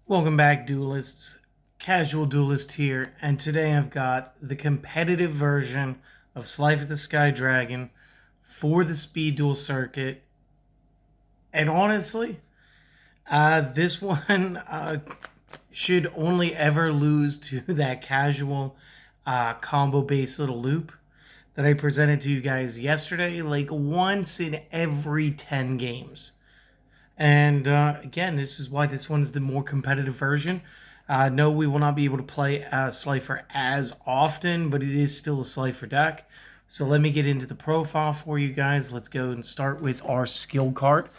Welcome back, Duelists. Casual Duelist here, and today I've got the competitive version of Slifer the Sky Dragon for the speed duel circuit. And honestly, this one should only ever lose to that casual combo-based little loop that I presented to you guys yesterday, like once in every 10 games. And again, this is why this one's the more competitive version. No, we will not be able to play Slifer as often, but it is still a Slifer deck. So let me get into the profile for you guys. Let's go and start with our skill card.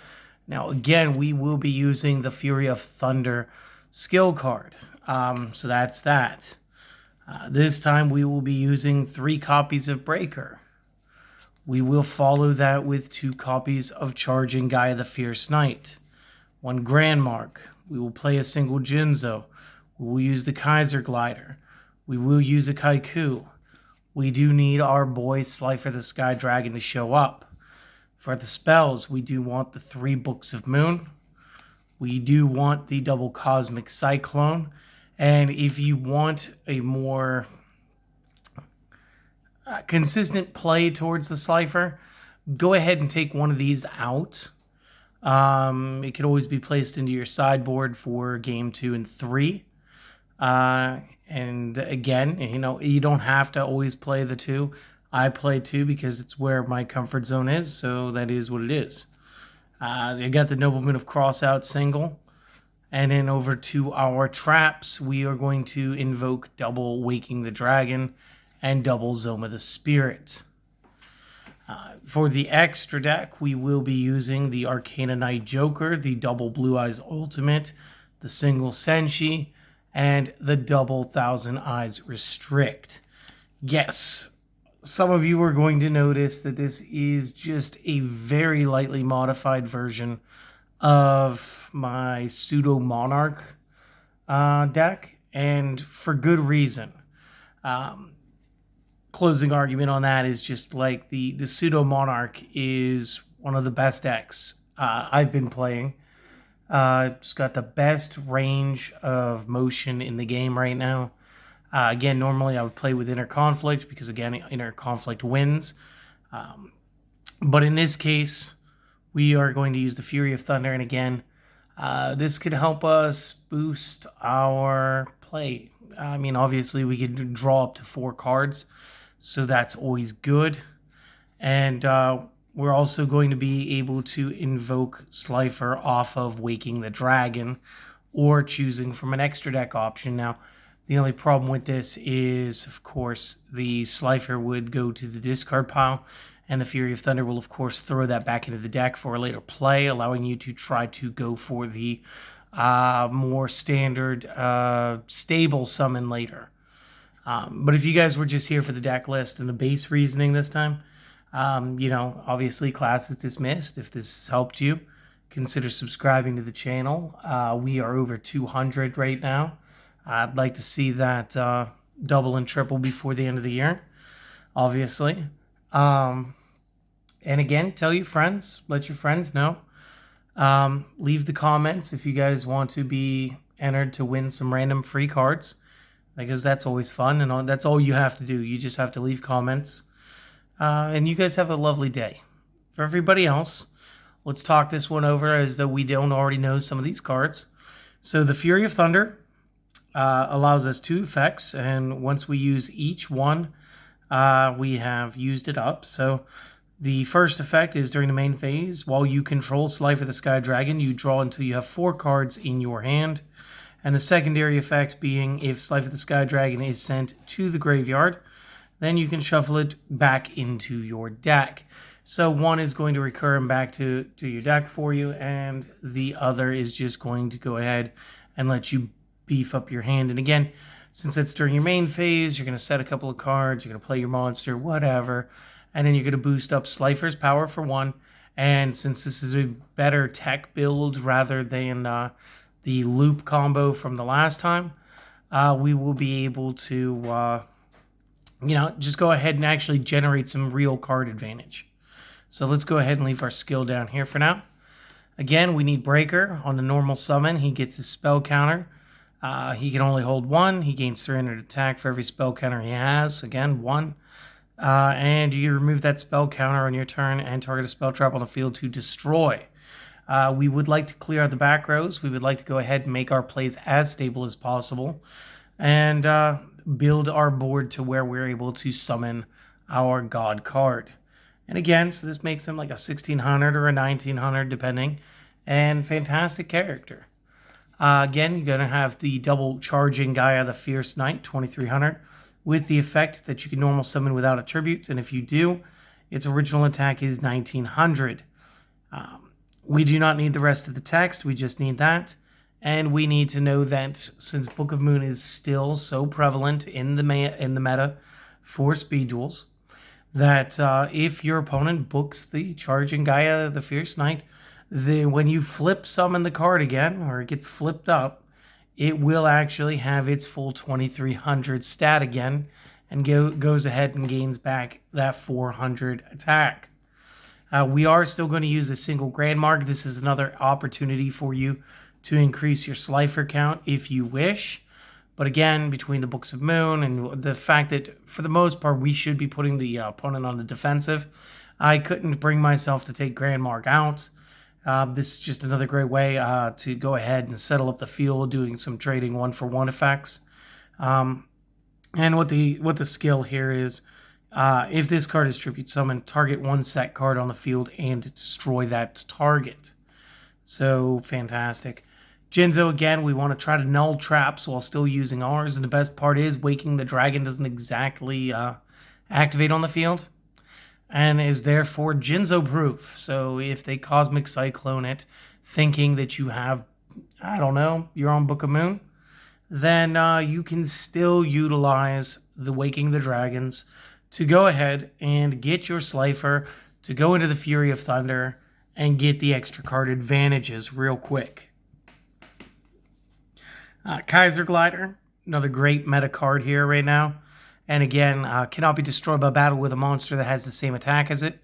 Now, again, we will be using the Fury of Thunder skill card. So that's that. This time we will be using 3 copies of Breaker. We will follow that with 2 copies of Charging Gaia the Fierce Knight. 1 Grand Mark. We will play a single Jinzo. We will use the Kaiser Glider. We will use a Kaiku. We do need our boy Slifer the Sky Dragon to show up. For the spells, we do want the 3 Books of Moon. We do want the double Cosmic Cyclone. And if you want a more consistent play towards the Slifer, go ahead and take one of these out. It could always be placed into your sideboard for game 2 and 3. And again, you don't have to always play the 2. I play 2 because it's where my comfort zone is, so that is what it is. I got the Nobleman of Crossout single. And then over to our traps, we are going to invoke double Waking the Dragon and double Zoma the Spirit. For the extra deck, we will be using the Arcana Knight Joker, the double Blue Eyes Ultimate, the single Senshi, and the double Thousand Eyes Restrict. Yes, some of you are going to notice that this is just a very lightly modified version of my Pseudo Monarch deck, and for good reason. Closing argument on that is just like the Pseudo Monarch is one of the best decks I've been playing. It's got the best range of motion in the game right now. Again, normally I would play with Inner Conflict because, again, Inner Conflict wins. But in this case, we are going to use the Fury of Thunder. And again, this could help us boost our play. I mean, obviously, we could draw up to 4 cards, so that's always good. And we're also going to be able to invoke Slifer off of Waking the Dragon or choosing from an extra deck option. Now, the only problem with this is, of course, the Slifer would go to the discard pile, and the Fury of Thunder will, of course, throw that back into the deck for a later play, allowing you to try to go for the more standard, stable summon later. But if you guys were just here for the deck list and the base reasoning this time, obviously class is dismissed. If this has helped you, consider subscribing to the channel. We are over 200 right now. I'd like to see that double and triple before the end of the year, obviously. And again, tell your friends, let your friends know. Leave the comments if you guys want to be entered to win some random free cards, because that's always fun, and that's all you have to do. You just have to leave comments, and you guys have a lovely day. For everybody else, let's talk this one over as though we don't already know some of these cards. So the Fury of Thunder allows us 2 effects, and once we use each one, we have used it up. So the first effect is during the main phase. While you control Slifer the Sky Dragon, you draw until you have 4 cards in your hand. And the secondary effect being if Slifer the Sky Dragon is sent to the graveyard, then you can shuffle it back into your deck. So one is going to recur and back to your deck for you, and the other is just going to go ahead and let you beef up your hand. And again, since it's during your main phase, you're going to set a couple of cards, you're going to play your monster, whatever, and then you're going to boost up Slifer's power for 1. And since this is a better tech build rather than the loop combo from the last time, we will be able to, just go ahead and actually generate some real card advantage. So let's go ahead and leave our skill down here for now. Again, we need Breaker. On the normal summon, he gets his spell counter. He can only hold 1. He gains 300 attack for every spell counter he has. Again, 1. And you remove that spell counter on your turn and target a spell trap on the field to destroy. We would like to clear out the back rows. We would like to go ahead and make our plays as stable as possible and build our board to where we're able to summon our God card. And again, so this makes him like a 1600 or a 1900 depending, and fantastic character. Again, you're going to have the double charging Gaia the Fierce Knight, 2300, with the effect that you can normal summon without attributes, and if you do, its original attack is 1900. We do not need the rest of the text, we just need that. And we need to know that since Book of Moon is still so prevalent in the meta for speed duels, that if your opponent books the Charging Gaia, the Fierce Knight, when you flip summon the card again, or it gets flipped up, it will actually have its full 2300 stat again, and goes ahead and gains back that 400 attack. We are still going to use a single Grand Mark. This is another opportunity for you to increase your Slifer count if you wish. But again, between the Books of Moon and the fact that for the most part we should be putting the opponent on the defensive, I couldn't bring myself to take Grand Mark out. This is just another great way to go ahead and settle up the field, doing some trading 1-for-1 effects. And what the skill here is, if this card is tribute summon, target 1 set card on the field and destroy that target. So fantastic. Jinzo, again, we want to try to null traps while still using ours, and the best part is Waking the Dragon doesn't exactly activate on the field, and is therefore Jinzo proof. So if they Cosmic Cyclone it, thinking that you have, I don't know, your own Book of Moon, then you can still utilize the Waking the Dragons to go ahead and get your Slifer to go into the Fury of Thunder and get the extra card advantages real quick. Kaiser Glider, another great meta card here right now. And again, cannot be destroyed by battle with a monster that has the same attack as it.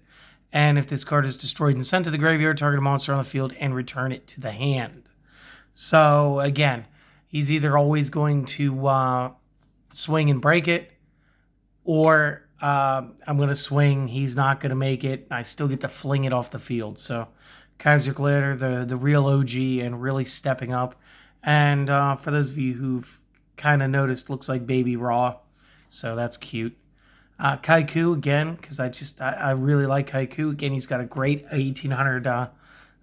And if this card is destroyed and sent to the graveyard, target a monster on the field and return it to the hand. So again, he's either always going to swing and break it, or I'm going to swing, he's not going to make it, I still get to fling it off the field. So Kaiser Glider, the real OG, and really stepping up. And for those of you who've kind of noticed, looks like Baby Raw. So that's cute. Kaiku, again, because I really like Kaiku. Again, he's got a great 1800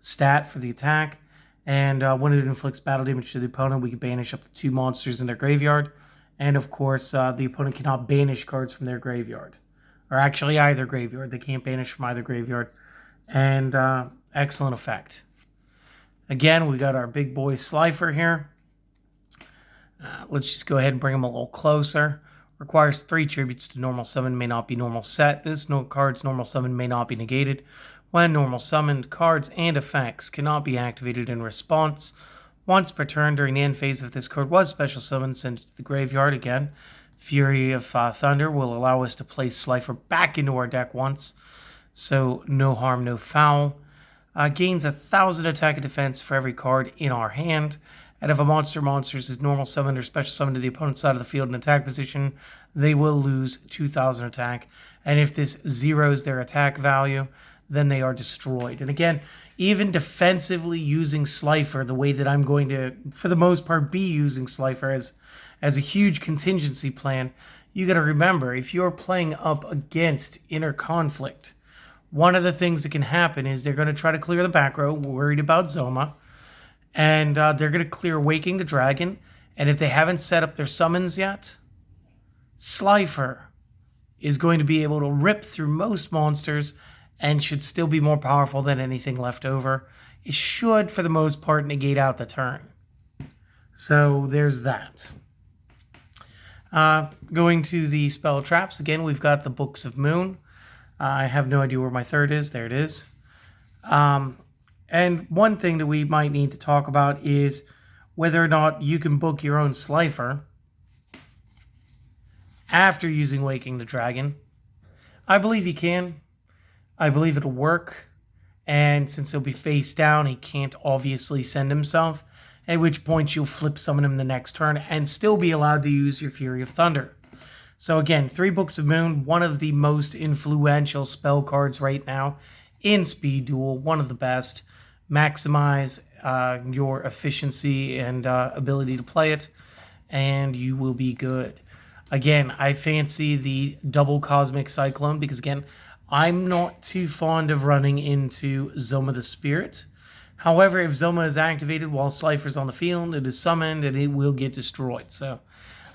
stat for the attack. And when it inflicts battle damage to the opponent, we can banish up to 2 monsters in their graveyard. And of course, the opponent cannot banish cards from their graveyard. Or actually either graveyard. They can't banish from either graveyard. And excellent effect. Again, we got our big boy Slifer here. Let's just go ahead and bring him a little closer. Requires 3 tributes to normal summon, may not be normal set. This card's normal summon may not be negated. When normal summoned, cards and effects cannot be activated in response. Once per turn during the end phase, if this card was special summoned, send it to the graveyard again. Fury of Thunder will allow us to place Slifer back into our deck once. So no harm, no foul. Gains 1,000 attack and defense for every card in our hand. And if a monsters is normal summoned or special summoned to the opponent's side of the field in attack position, they will lose 2,000 attack. And if this zeroes their attack value, then they are destroyed. And again, even defensively using Slifer the way that I'm going to, for the most part, be using Slifer as a huge contingency plan, you got to remember, if you're playing up against Inner Conflict, one of the things that can happen is they're going to try to clear the back row, worried about Zoma, and they're going to clear Waking the Dragon, and if they haven't set up their summons yet, Slifer is going to be able to rip through most monsters and should still be more powerful than anything left over. It should, for the most part, negate out the turn. So there's that. Going to the spell traps, again, we've got the Books of Moon. I have no idea where my third is. There it is. And one thing that we might need to talk about is whether or not you can book your own Slifer after using Waking the Dragon. I believe you can. I believe it'll work. And since he'll be face down, he can't obviously send himself. at which point you'll flip summon him the next turn and still be allowed to use your Fury of Thunder. So again, 3 Books of Moon, one of the most influential spell cards right now in Speed Duel, one of the best. Maximize your efficiency and ability to play it, and you will be good. Again, I fancy the double Cosmic Cyclone because, again, I'm not too fond of running into Zoma the Spirit. However, if Zoma is activated while Slifer's on the field, it is summoned and it will get destroyed. So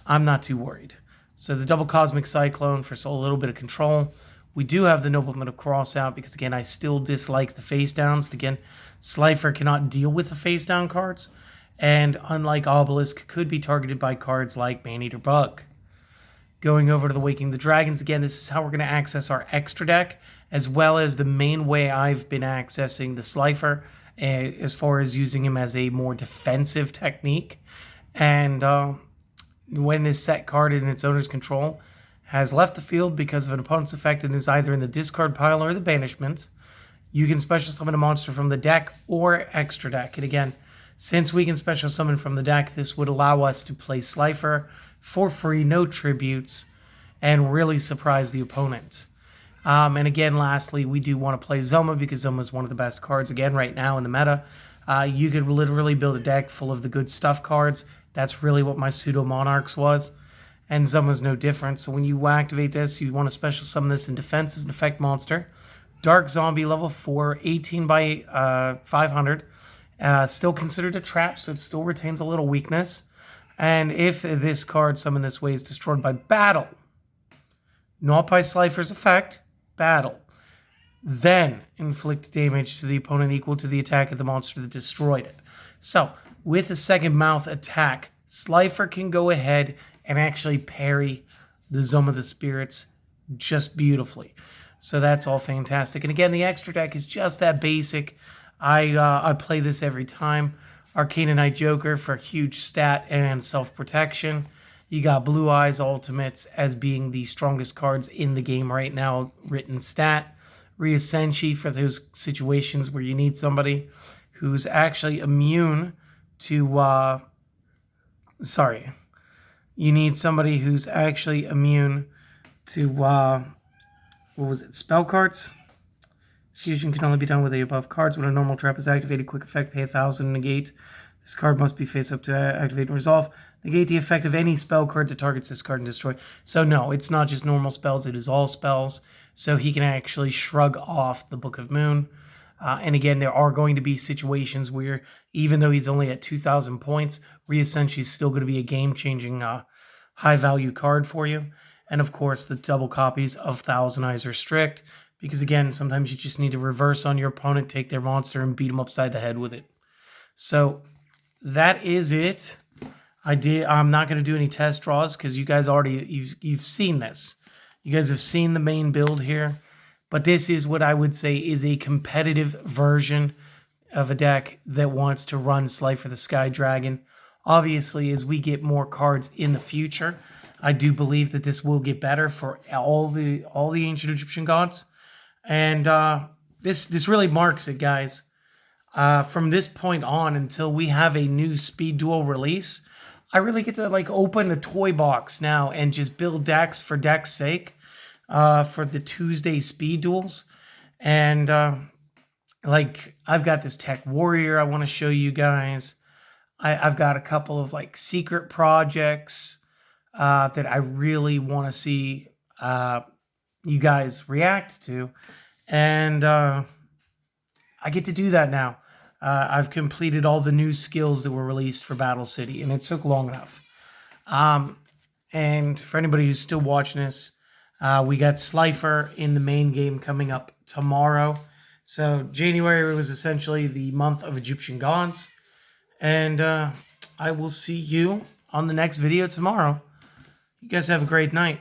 I'm not too worried. So the double Cosmic Cyclone for a little bit of control. We do have the Nobleman of Crossout because, again, I still dislike the face downs. Again, Slifer cannot deal with the face down cards, and unlike Obelisk, could be targeted by cards like Maneater Bug. Going over to the Waking the Dragons, again, this is how we're going to access our extra deck, as well as the main way I've been accessing the Slifer, as far as using him as a more defensive technique. And when this set card in its owner's control has left the field because of an opponent's effect and is either in the discard pile or the banishment, you can special summon a monster from the deck or extra deck. And again, since we can special summon from the deck, this would allow us to play Slifer for free, no tributes, and really surprise the opponent. And again, lastly, we do want to play Zoma because Zoma is one of the best cards, again, right now in the meta. You could literally build a deck full of the good stuff cards. That's really what my Pseudo Monarchs was. And Zoma's no different. So when you activate this, you want to special summon this in defense as an effect monster. Dark Zombie level 4, 18 by 500. Still considered a trap, so it still retains a little weakness. And if this card summoned this way is destroyed by battle, not by Slifer's effect, battle, then inflict damage to the opponent equal to the attack of the monster that destroyed it. So, with a second mouth attack, Slifer can go ahead and actually parry the Zoma the Spirits just beautifully. So that's all fantastic. And again, the extra deck is just that basic. I play this every time. Arcanonite Joker for huge stat and self-protection. You got Blue Eyes Ultimates as being the strongest cards in the game right now, written stat. Rhea Senshi for those situations where you need somebody who's actually immune to... You need somebody who's actually immune to... what was it? Spell cards? Fusion can only be done with the above cards. When a normal trap is activated, quick effect, pay 1,000, negate. This card must be face up to activate and resolve. Negate the effect of any spell card that targets this card and destroy. So no, it's not just normal spells, it is all spells. So he can actually shrug off the Book of Moon. And again, there are going to be situations where, even though he's only at 2,000 points, Rhea Senshi is still going to be a game-changing high-value card for you. And of course, the double copies of Thousand Eyes are strict. Because again, sometimes you just need to reverse on your opponent, take their monster, and beat them upside the head with it. So that is it. I'm not going to do any test draws because you guys already you've seen this. You guys have seen the main build here, but this is what I would say is a competitive version of a deck that wants to run Slifer the Sky Dragon. Obviously, as we get more cards in the future, I do believe that this will get better for all the ancient Egyptian gods. And this really marks it, guys. From this point on, until we have a new Speed Duel release, I really get to open the toy box now and just build decks for deck's sake for the Tuesday Speed Duels. And I've got this Tech Warrior I want to show you guys. I've got a couple of secret projects that I really want to see you guys react to, and I get to do that now. I've completed all the new skills that were released for Battle City, and it took long enough. And for anybody who's still watching this, we got Slifer in the main game coming up tomorrow. So January was essentially the month of Egyptian gods, and I will see you on the next video tomorrow. You guys have a great night.